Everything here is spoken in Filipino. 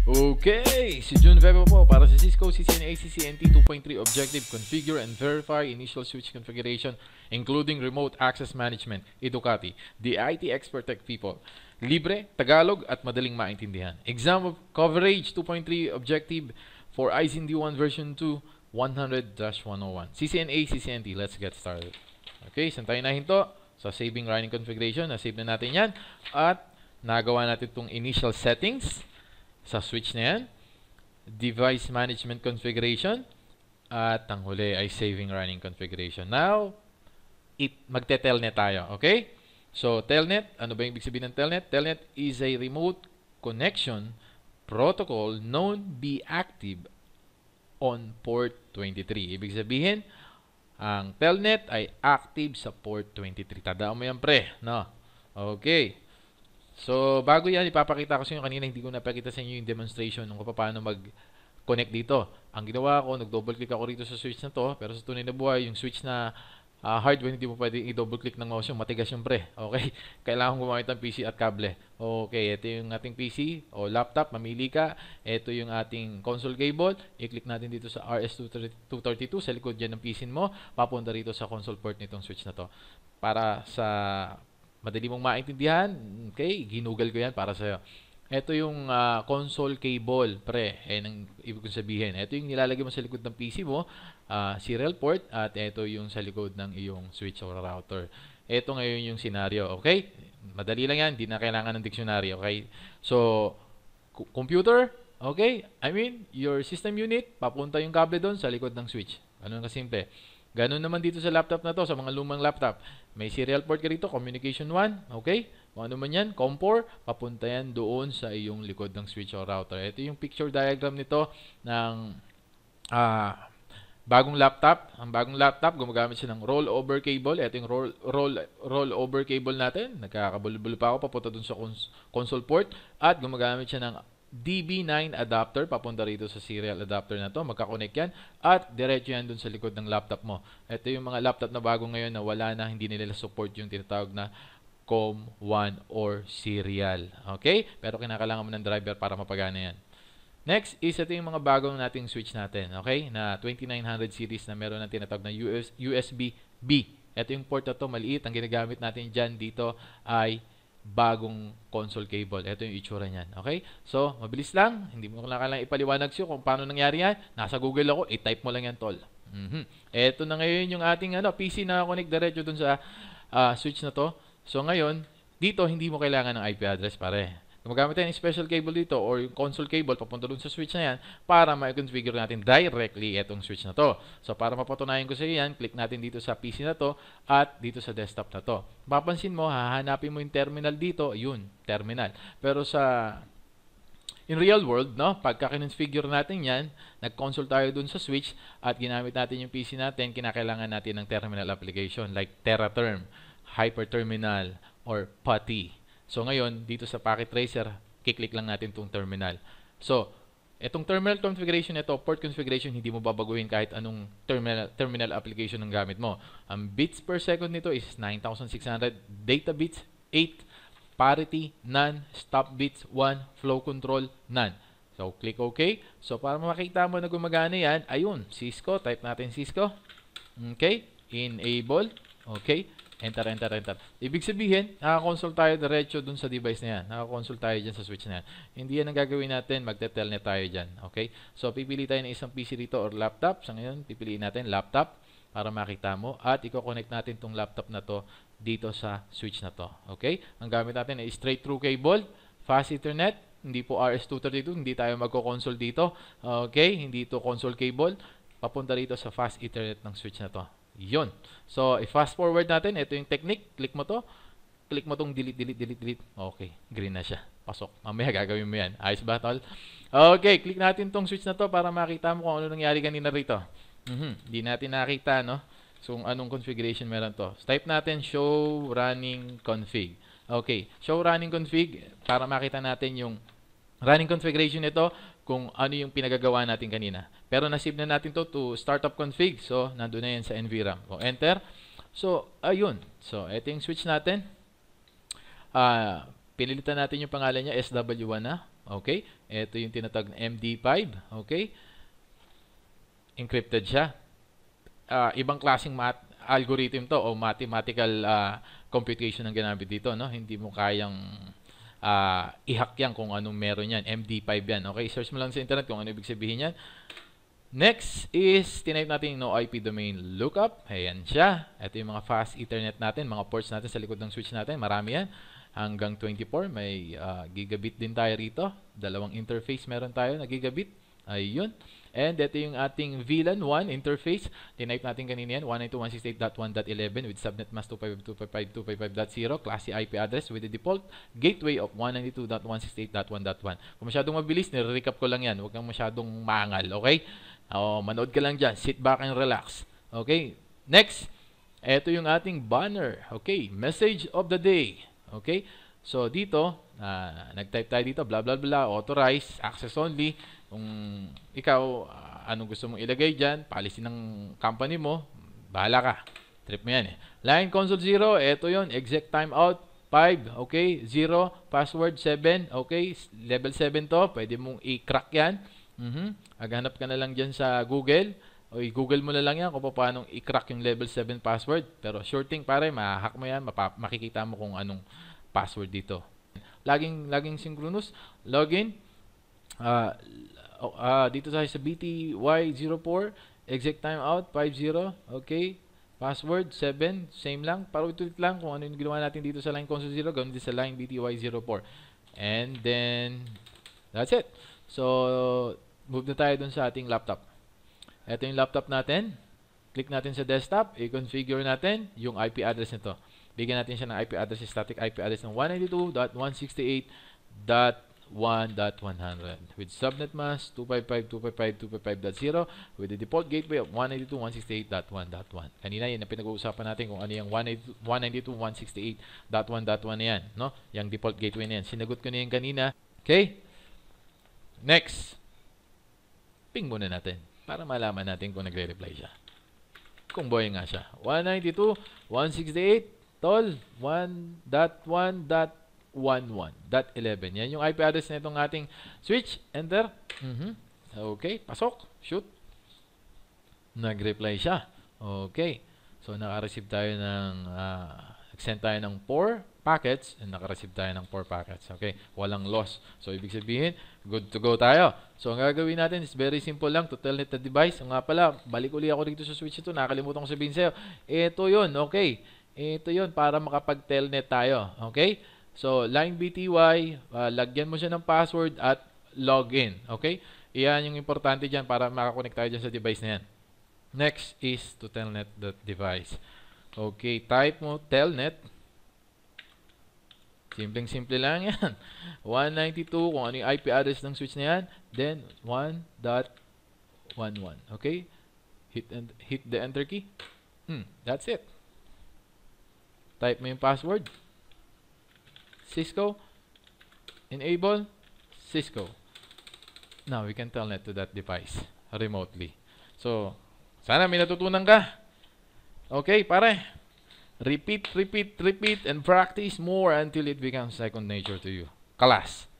Okay, si Jun Vebo po para sa Cisco CCNA CCNT 2.3 Objective Configure and Verify Initial Switch Configuration including Remote Access Management, Educati, the IT Expert Tech People. Libre, Tagalog at madaling maintindihan. Exam of Coverage 2.3 Objective for ISIND 1 version 2 100-101. CCNA CCNT, let's get started. Okay, saan tayo nahinto? Sa saving running configuration, na-save na natin yan at nagawa natin itong initial settings sa switch na yan, device management configuration, at ang huli ay saving running configuration. Now, magte-telnet tayo, okay? So, telnet, ano ba yung ibig sabihin ng telnet? Telnet is a remote connection protocol known be active on port 23. Ibig sabihin, ang telnet ay active sa port 23. Tandaan mo yan, pre, no? Okay. So, bago yan, ipapakita ko sa inyo kanina, hindi ko napakita sa inyo yung demonstration kung paano mag-connect dito. Ang ginawa ko, nag-double click ako rito sa switch na to, pero sa tunay na buhay, yung switch na hardware, hindi mo pwedeng i-double click ng mouse yung matigas yung pre. Okay? Kailangan gumamit ng PC at kable. Okay, ito yung ating PC o laptop, mamili ka. Ito yung ating console cable. I-click natin dito sa RS232 sa likod dyan ng PC mo. Papunta rito sa console port nitong switch na to. Para sa madali mong maintindihan, okay, ginugal ko yan para sa'yo. Ito yung console cable, pre. Ang ibig kong sabihin. Ito yung nilalagay mo sa likod ng PC mo, serial port, at ito yung sa likod ng iyong switch or router. Ito ngayon yung scenario, okay? Madali lang yan, hindi na kailangan ng dictionary, okay? So, computer, okay? I mean, your system unit, papunta yung kable doon sa likod ng switch. Ganun kasimple. Ganun naman dito sa laptop na to, sa mga lumang laptop. May serial port ka rito, communication 1, okay? Kung ano man yan, COM4, papunta yan doon sa iyong likod ng switch o router. Ito yung picture diagram nito ng bagong laptop. Ang bagong laptop, gumagamit siya ng rollover cable. Ito yung rollover cable natin. Nagkakabulbul pa ako, papunta doon sa console port. At gumagamit siya ng DB9 adapter, papunta rito sa serial adapter na to, magkakonect yan, at diretso yan dun sa likod ng laptop mo. Ito yung mga laptop na bago ngayon na wala na, hindi nila support yung tinatawag na COM1 or serial. Okay? Pero kinakailangan mo ng driver para mapagana yan. Next is ito yung mga bagong nating switch natin, okay? Na 2900 series na meron ng tinatawag na USB-B. Ito yung port na to, maliit. Ang ginagamit natin dyan dito ay bagong console cable. Ito yung itsura niyan. Okay? So, mabilis lang. Hindi mo kailangan ipaliwanag siyo kung paano nangyari yan. Nasa Google ako. I-type mo lang yan, tol. Ito na ngayon yung ating PC na connect diretso dun sa switch na to. So, ngayon, dito hindi mo kailangan ng IP address, pare. Gumagamit tayo ng special cable dito or yung console cable papunta dun sa switch na yan para ma-configure natin directly itong switch na to. So, para mapatunayan ko sa iyo yan, click natin dito sa PC na to at dito sa desktop na to. Papansin mo, hahanapin mo yung terminal dito, yun, terminal. Pero in real world, no, pagka kinonfigure natin yan, nag-console tayo dun sa switch at ginamit natin yung PC natin, kinakailangan natin ng terminal application like TeraTerm, Hyperterminal, or PuTTY. So, ngayon, dito sa Packet Tracer, kiklik lang natin itong terminal. So, itong terminal configuration nito, port configuration, hindi mo babaguhin kahit anong terminal application ng gamit mo. Ang bits per second nito is 9,600, data bits 8, parity none, stop bits 1, flow control none. So, click OK. So, para makita mo na gumagana yan, ayun, Cisco, type natin Cisco. Okay, enable, okay. Enter, enter, enter. Ibig sabihin, nakakonsole tayo diretso dun sa device na yan. Nakakonsole tayo dyan sa switch na yan. Hindi yan ang gagawin natin. Magte-telnet tayo dyan. Okay? So, pipili tayo ng isang PC dito or laptop. Sa ngayon, pipiliin natin laptop para makita mo. At i-connect natin tong laptop na to dito sa switch na to. Okay? Ang gamit natin ay straight through cable, fast ethernet. Hindi po RS232. Hindi tayo magko-console dito. Okay? Hindi ito console cable. Papunta rito sa fast ethernet ng switch na to. Yun. So, i-fast forward natin. Ito yung technique. Click mo to. Click mo tong delete, delete, delete, delete. Okay. Green na siya. Pasok. Mamaya gagawin mo yan. Ayos ba, tol? Okay. Click natin tong switch na to para makita mo kung ano nangyari kanina rito. Hindi natin nakita, no? So, anong configuration meron to. So, type natin show running config. Okay. Show running config para makita natin yung running configuration nito kung ano yung pinagagawa natin kanina. Pero nasave na natin to startup config. So, nandun na yan sa NVRAM. O, enter. So, ayun. So, ito yung switch natin. Pinilitan natin yung pangalan niya, SW1 na. Okay? Ito yung tinatawag na MD5. Okay? Encrypted siya. Ibang klaseng algorithm to o mathematical computation ang ginamit dito, no? Hindi mo kayang i-hack yan kung anong meron yan. MD5 yan. Okay? Search mo lang sa internet kung ano ibig sabihin yan. Next is, tinype natin yung no IP domain lookup. Ayan siya. Ito yung mga fast ethernet natin, mga ports natin sa likod ng switch natin. Marami yan. Hanggang 24. May gigabit din tayo rito. Dalawang interface meron tayo na gigabit. Ayun. And ito yung ating VLAN 1 interface. Tinype natin kanina yan. 192.168.1.11 with subnet mask 255.255.255.0. Class C IP address with the default gateway of 192.168.1.1. Kung masyadong mabilis, nire-recap ko lang yan. Huwag kang masyadong maangal. Okay? Manood ka lang dyan. Sit back and relax. Okay? Next. Ito yung ating banner. Okay? Message of the day. Okay? So, dito, nag-type tayo dito, blah, blah, blah, authorize, access only. Kung ikaw, anong gusto mong ilagay dyan, policy ng company mo, bahala ka. Trip mo yan eh. Line console 0, ito yon exec timeout 5, okay? 0, password 7, okay? Level 7 to, pwede mong i-crack yan. Aghanap ka na lang dyan sa Google. O i-google mo na lang yan kung paano i-crack yung level 7 password. Pero sure thing pare, ma-hack mo yan, makikita mo kung anong password dito. Laging synchronous. Login. Dito tayo sa BTY04. Exec timeout 50. Okay. Password 7. Same lang. Paulit-ulit lang kung ano yung ginawa natin dito sa line console 0. Ganoon din sa line BTY04. And then, that's it. So, move na tayo dun sa ating laptop. Ito yung laptop natin. Click natin sa desktop. I-configure natin yung IP address nito. Bigyan natin siya ng IP address, static IP address ng 192.168.1.100 with subnet mask 255.255.255.0 with the default gateway of 192.168.1.1. Kanina yan ang pinag-uusapan natin kung ano yung 192.168.1.1 na yan. No? Yung default gateway na yan. Sinagot ko na yan kanina. Okay? Next. Ping muna natin para malaman natin kung nagre-reply siya. Kung boy nga siya. 192.168 tol 1.1.11.11. Yan yung IP address na itong ating switch. Enter. Okay. Pasok. Shoot. Nag-reply siya. Okay. So, naka-receive tayo ng nag-send tayo ng 4 packets and naka-receive tayo ng 4 packets. Okay. Walang loss. So, ibig sabihin, good to go tayo. So, ang gagawin natin is very simple lang to telnet the device. Nga pala, balik uli ako dito sa switch ito. Nakalimutan ko sabihin sa'yo. Ito yun. Okay. Ito yun para makapag-telnet tayo. Okay? So, line BTY, lagyan mo siya ng password at login. Okay? Iyan yung importante dyan para makakonect tayo dyan sa device na yan. Next is to telnet the device. Okay, type mo telnet. Simpleng-simple lang yan. 192, kung ano yung IP address ng switch na yan. Then, 1.11. Okay? Hit the enter key. That's it. Type mo yung password. Cisco. Enable. Cisco. Now, we can telnet to that device remotely. So, sana may natutunan ka. Okay, pare. Repeat, repeat, repeat, and practice more until it becomes second nature to you. Kalas.